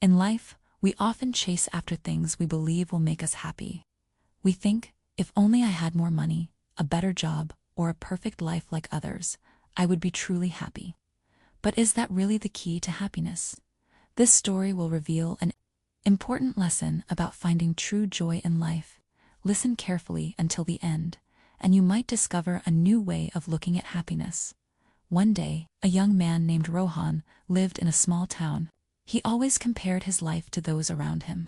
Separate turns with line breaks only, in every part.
In life, we often chase after things we believe will make us happy. We think, if only I had more money, a better job, or a perfect life like others, I would be truly happy. But is that really the key to happiness? This story will reveal an important lesson about finding true joy in life. Listen carefully until the end, and you might discover a new way of looking at happiness. One day, a young man named Rohan lived in a small town. He always compared his life to those around him.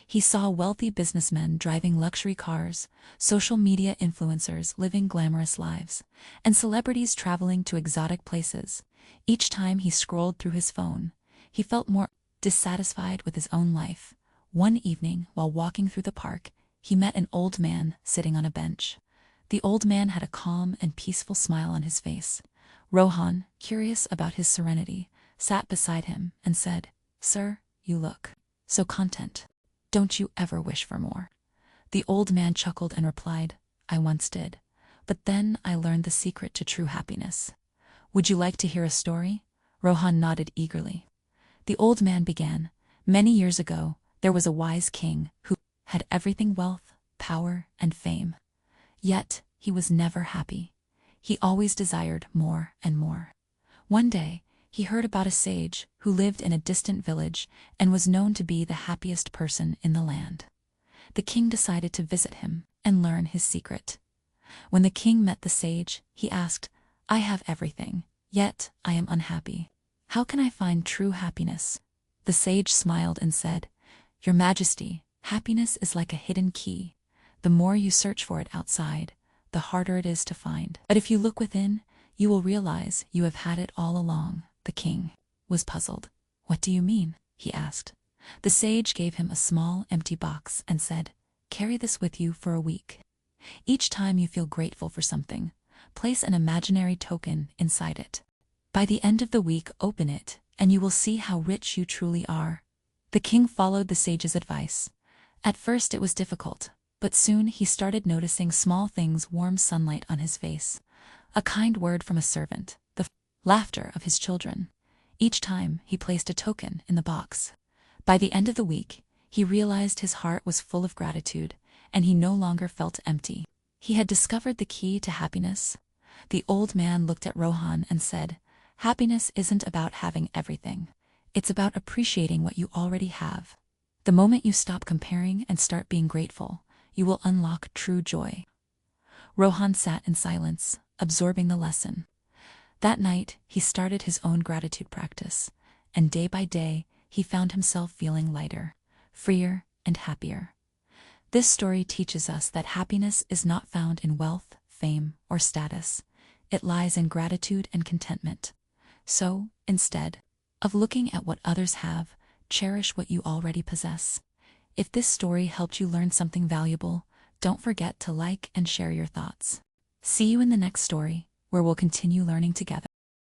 He saw wealthy businessmen driving luxury cars, social media influencers living glamorous lives, and celebrities traveling to exotic places. Each time he scrolled through his phone, he felt more dissatisfied with his own life. One evening, while walking through the park, he met an old man sitting on a bench. The old man had a calm and peaceful smile on his face. Rohan, curious about his serenity, sat beside him and said, "Sir, you look so content. Don't you ever wish for more?" The old man chuckled and replied, "I once did, but then I learned the secret to true happiness." "Would you like to hear a story?" Rohan nodded eagerly. The old man began, "Many years ago, there was a wise king who had everything: wealth, power, and fame. Yet, he was never happy. He always desired more and more. One day, he heard about a sage who lived in a distant village and was known to be the happiest person in the land. The king decided to visit him and learn his secret. When the king met the sage, he asked, "I have everything, yet I am unhappy. How can I find true happiness?" The sage smiled and said, "Your Majesty, happiness is like a hidden key. The more you search for it outside, the harder it is to find. But if you look within, you will realize you have had it all along." The king was puzzled. "What do you mean?" he asked. The sage gave him a small, empty box and said, "Carry this with you for a week. Each time you feel grateful for something, place an imaginary token inside it. By the end of the week, open it, and you will see how rich you truly are." The king followed the sage's advice. At first it was difficult, but soon he started noticing small things: warm sunlight on his face, a kind word from a servant, the laughter of his children. Each time he placed a token in the box. By the end of the week, he realized his heart was full of gratitude, and he no longer felt empty. He had discovered the key to happiness. The old man looked at Rohan and said, "Happiness isn't about having everything. It's about appreciating what you already have. The moment you stop comparing and start being grateful, you will unlock true joy." Rohan sat in silence, absorbing the lesson. That night, he started his own gratitude practice, and day by day, he found himself feeling lighter, freer, and happier. This story teaches us that happiness is not found in wealth, fame, or status. It lies in gratitude and contentment. So, instead of looking at what others have, cherish what you already possess. If this story helped you learn something valuable, don't forget to like and share your thoughts. See you in the next story, where we'll continue learning together.